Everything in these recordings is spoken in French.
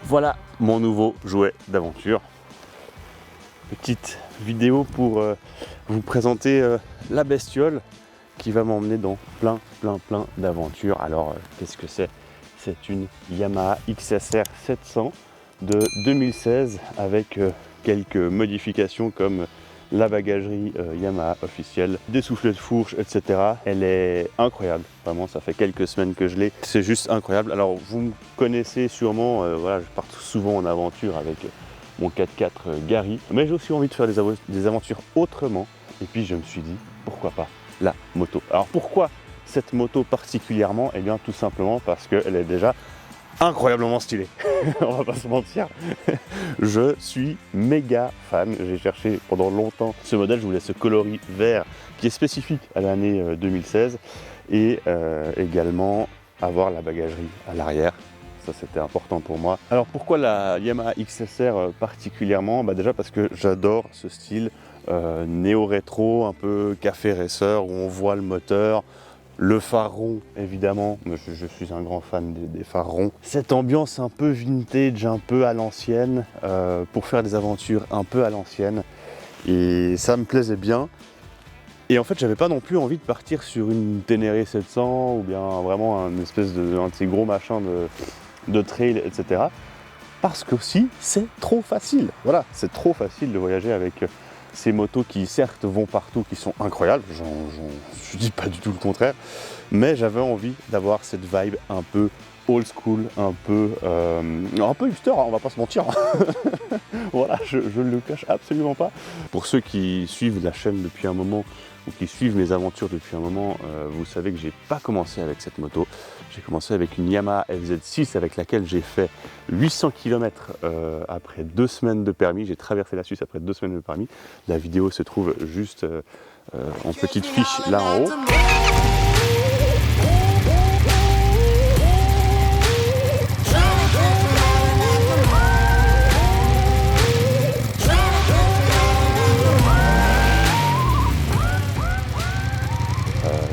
Voilà mon nouveau jouet d'aventure. Petite vidéo pour vous présenter la bestiole qui va m'emmener dans plein d'aventures. Alors qu'est-ce que c'est? C'est une Yamaha XSR 700 de 2016 avec quelques modifications comme la bagagerie Yamaha officielle, des soufflets de fourche, etc. Elle est incroyable, vraiment, ça fait quelques semaines que je l'ai, c'est juste incroyable. Alors vous me connaissez sûrement, voilà, je pars souvent en aventure avec mon 4x4 Gary, mais j'ai aussi envie de faire des aventures autrement, et puis je me suis dit, pourquoi pas la moto. Alors pourquoi cette moto particulièrement? Eh bien tout simplement parce qu'elle est déjà incroyablement stylée, on va pas se mentir. Je suis méga fan, j'ai cherché pendant longtemps ce modèle, je voulais ce coloris vert qui est spécifique à l'année 2016 et également avoir la bagagerie à l'arrière. Ça c'était important pour moi. Alors pourquoi la Yamaha XSR particulièrement? Déjà parce que j'adore ce style néo-rétro, un peu café racer où on voit le moteur, le phare rond évidemment, je suis un grand fan des phares ronds. Cette ambiance un peu vintage, un peu à l'ancienne, pour faire des aventures un peu à l'ancienne. Et ça me plaisait bien. Et en fait j'avais pas non plus envie de partir sur une Ténéré 700 ou bien vraiment un espèce un de ces gros machins de trail, etc. Parce que aussi c'est trop facile. Voilà, c'est trop facile de voyager avec ces motos qui certes vont partout, qui sont incroyables, je dis pas du tout le contraire, mais j'avais envie d'avoir cette vibe un peu old school, un peu hipster, hein, on va pas se mentir. Voilà, je ne le cache absolument pas. Pour ceux qui suivent la chaîne depuis un moment ou qui suivent mes aventures depuis un moment, vous savez que j'ai pas commencé avec cette moto. J'ai commencé avec une Yamaha FZ6 avec laquelle j'ai fait 800 km après 2 semaines de permis. J'ai traversé la Suisse après 2 semaines de permis. La vidéo se trouve juste en petite fiche là en haut.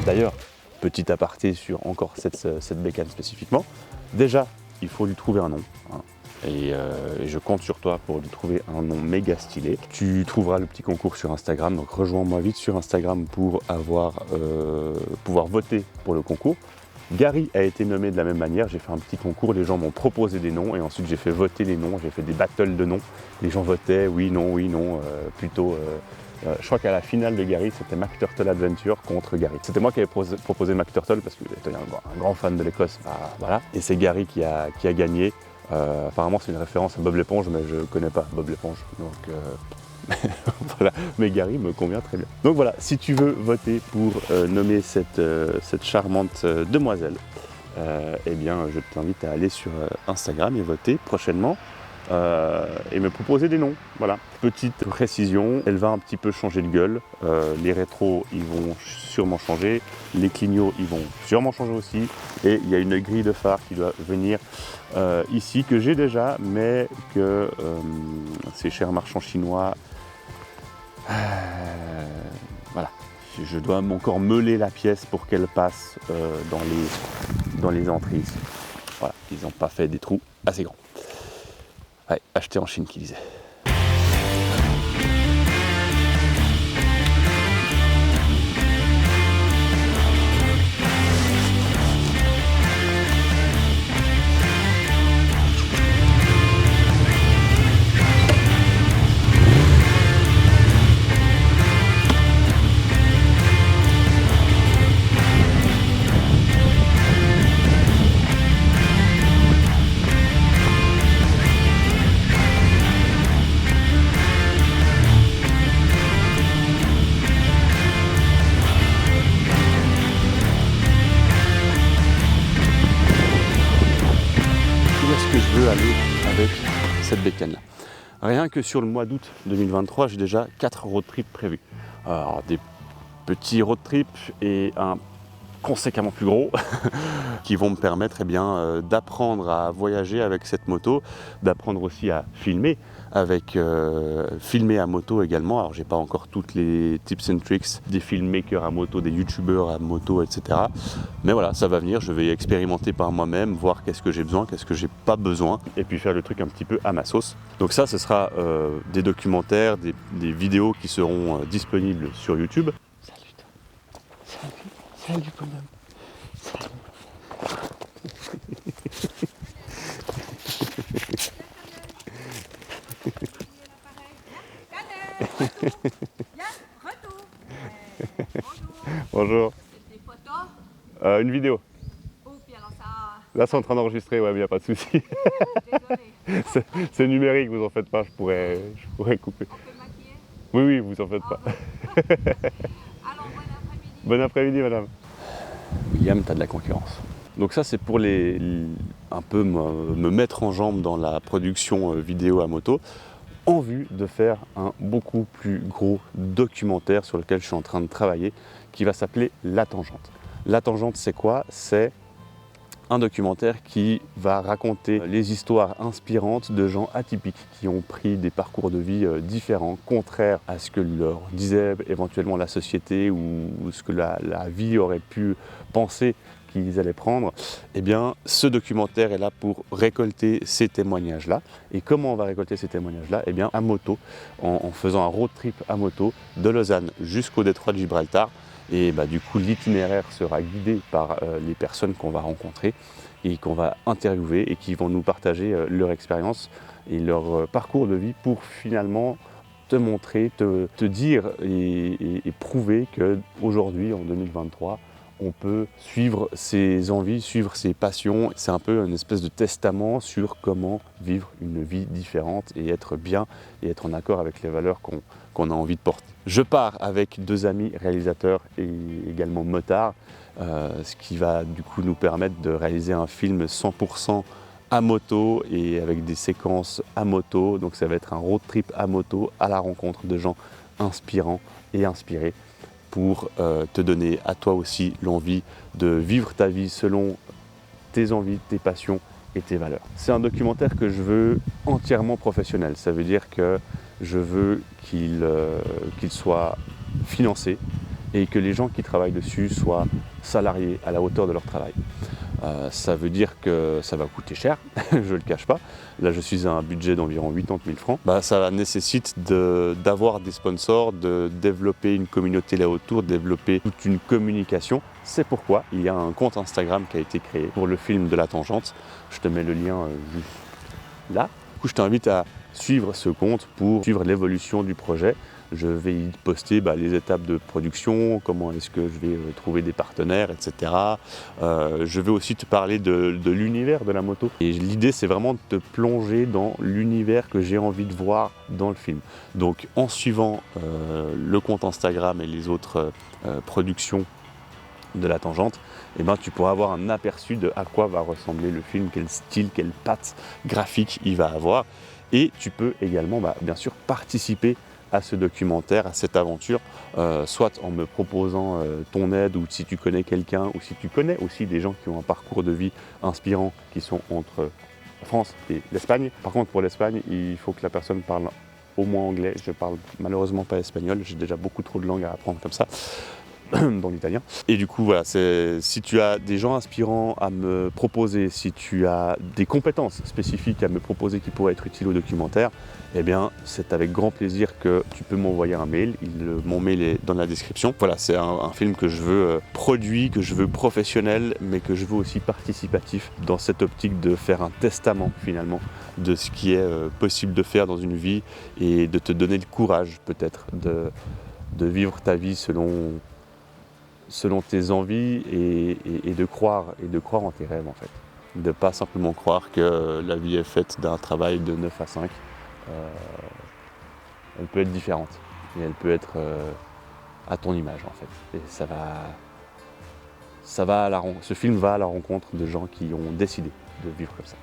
D'ailleurs, petit aparté sur encore cette bécane spécifiquement, déjà il faut lui trouver un nom, hein, et je compte sur toi pour lui trouver un nom méga stylé. Tu trouveras le petit concours sur Instagram, donc rejoins-moi vite sur Instagram pour pouvoir voter pour le concours. Gary a été nommé de la même manière, j'ai fait un petit concours, les gens m'ont proposé des noms et ensuite j'ai fait voter les noms, j'ai fait des battles de noms, les gens votaient oui, non, plutôt... je crois qu'à la finale de Gary, c'était McTurtle Adventure contre Gary. C'était moi qui avais proposé McTurtle parce que j'étais un grand fan de l'Écosse. Voilà. Et c'est Gary qui a gagné. Apparemment, c'est une référence à Bob l'éponge, mais je ne connais pas Bob l'éponge. Donc voilà. Mais Gary me convient très bien. Donc voilà, si tu veux voter pour nommer cette charmante demoiselle, eh bien, je t'invite à aller sur Instagram et voter prochainement. Et me proposer des noms, voilà. Petite précision, elle va un petit peu changer de gueule, les rétros ils vont sûrement changer, les clignots ils vont sûrement changer aussi, et il y a une grille de phare qui doit venir ici, que j'ai déjà, mais que ces chers marchands chinois, voilà, je dois encore meuler la pièce pour qu'elle passe dans les entrées ici. Voilà, ils n'ont pas fait des trous assez grands. Ouais, acheté en Chine qui disait. Je veux aller avec cette bécane là. Rien que sur le mois d'août 2023, j'ai déjà 4 road trips prévus. Alors des petits road trips et un conséquemment plus gros qui vont me permettre d'apprendre à voyager avec cette moto, d'apprendre aussi à filmer avec filmer à moto également. Alors j'ai pas encore toutes les tips and tricks des filmmakers à moto, des youtubeurs à moto, etc. Mais voilà, ça va venir, je vais expérimenter par moi-même, voir qu'est-ce que j'ai besoin, qu'est-ce que j'ai pas besoin, et puis faire le truc un petit peu à ma sauce. Donc ça, ce sera des documentaires, des vidéos qui seront disponibles sur YouTube. Salut toi. Salut bonhomme. Salut. Bonjour. Des photos Une vidéo. Oh, puis alors ça... Là, c'est en train d'enregistrer, ouais, mais il n'y a pas de souci. Désolée. C'est numérique, vous en faites pas, je pourrais couper. On peut maquiller? Oui, vous en faites pas. Alors, bon après-midi. Bon après-midi, madame. William, t'as de la concurrence. Donc ça, c'est pour un peu me mettre en jambe dans la production vidéo à moto, en vue de faire un beaucoup plus gros documentaire sur lequel je suis en train de travailler, qui va s'appeler La Tangente. La Tangente, c'est quoi? C'est un documentaire qui va raconter les histoires inspirantes de gens atypiques qui ont pris des parcours de vie différents, contraires à ce que leur disait éventuellement la société ou ce que la vie aurait pu penser qu'ils allaient prendre. Eh bien, ce documentaire est là pour récolter ces témoignages-là. Et comment on va récolter ces témoignages-là? Eh bien, à moto, en faisant un road trip à moto de Lausanne jusqu'au détroit de Gibraltar. Et du coup, l'itinéraire sera guidé par les personnes qu'on va rencontrer et qu'on va interviewer et qui vont nous partager leur expérience et leur parcours de vie pour finalement te montrer, te dire et prouver qu'aujourd'hui, en 2023, on peut suivre ses envies, suivre ses passions. C'est un peu une espèce de testament sur comment vivre une vie différente et être bien et être en accord avec les valeurs qu'on a envie de porter. Je pars avec 2 amis réalisateurs et également motards, ce qui va du coup nous permettre de réaliser un film 100% à moto et avec des séquences à moto. Donc ça va être un road trip à moto à la rencontre de gens inspirants et inspirés, pour te donner à toi aussi l'envie de vivre ta vie selon tes envies, tes passions et tes valeurs. C'est un documentaire que je veux entièrement professionnel. Ça veut dire que je veux qu'il soit financé et que les gens qui travaillent dessus soient salariés à la hauteur de leur travail. Ça veut dire que ça va coûter cher, je ne le cache pas. Là, je suis à un budget d'environ 80 000 francs. Ça nécessite d'avoir des sponsors, de développer une communauté là autour, de développer toute une communication. C'est pourquoi il y a un compte Instagram qui a été créé pour le film de La Tangente. Je te mets le lien juste là. Du coup, je t'invite à suivre ce compte pour suivre l'évolution du projet. Je vais y poster les étapes de production, comment est-ce que je vais trouver des partenaires, etc. Je vais aussi te parler de l'univers de la moto. Et l'idée, c'est vraiment de te plonger dans l'univers que j'ai envie de voir dans le film. Donc en suivant le compte Instagram et les autres productions de La Tangente, tu pourras avoir un aperçu de à quoi va ressembler le film, quel style, quelle patte graphique il va avoir. Et tu peux également, bien sûr, participer à ce documentaire, à cette aventure, soit en me proposant ton aide, ou si tu connais quelqu'un, ou si tu connais aussi des gens qui ont un parcours de vie inspirant, qui sont entre la France et l'Espagne. Par contre, pour l'Espagne, il faut que la personne parle au moins anglais. Je parle malheureusement pas espagnol, j'ai déjà beaucoup trop de langues à apprendre comme ça. Dans l'italien. Et du coup, voilà, si tu as des gens inspirants à me proposer, si tu as des compétences spécifiques à me proposer qui pourraient être utiles au documentaire, eh bien, c'est avec grand plaisir que tu peux m'envoyer un mail. Mon mail est dans la description. Voilà, c'est un film que je veux produit, que je veux professionnel, mais que je veux aussi participatif, dans cette optique de faire un testament, finalement, de ce qui est possible de faire dans une vie et de te donner le courage, peut-être, de vivre ta vie selon tes envies et de croire en tes rêves, en fait. De pas simplement croire que la vie est faite d'un travail de 9 à 5. Elle peut être différente et elle peut être à ton image, en fait. Et ce film va à la rencontre de gens qui ont décidé de vivre comme ça.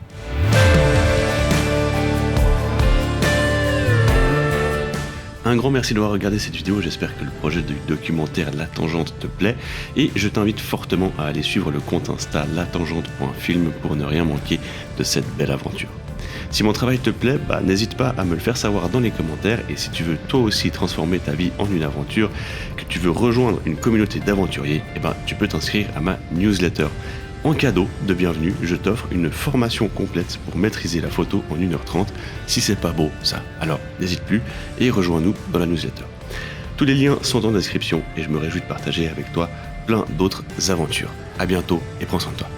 Un grand merci d'avoir regardé cette vidéo, j'espère que le projet du documentaire La Tangente te plaît et je t'invite fortement à aller suivre le compte Insta latangente.film pour ne rien manquer de cette belle aventure. Si mon travail te plaît, n'hésite pas à me le faire savoir dans les commentaires et si tu veux toi aussi transformer ta vie en une aventure, que tu veux rejoindre une communauté d'aventuriers, tu peux t'inscrire à ma newsletter. En cadeau de bienvenue, je t'offre une formation complète pour maîtriser la photo en 1h30. Si c'est pas beau ça, alors n'hésite plus et rejoins-nous dans la newsletter. Tous les liens sont en description et je me réjouis de partager avec toi plein d'autres aventures. À bientôt et prends soin de toi.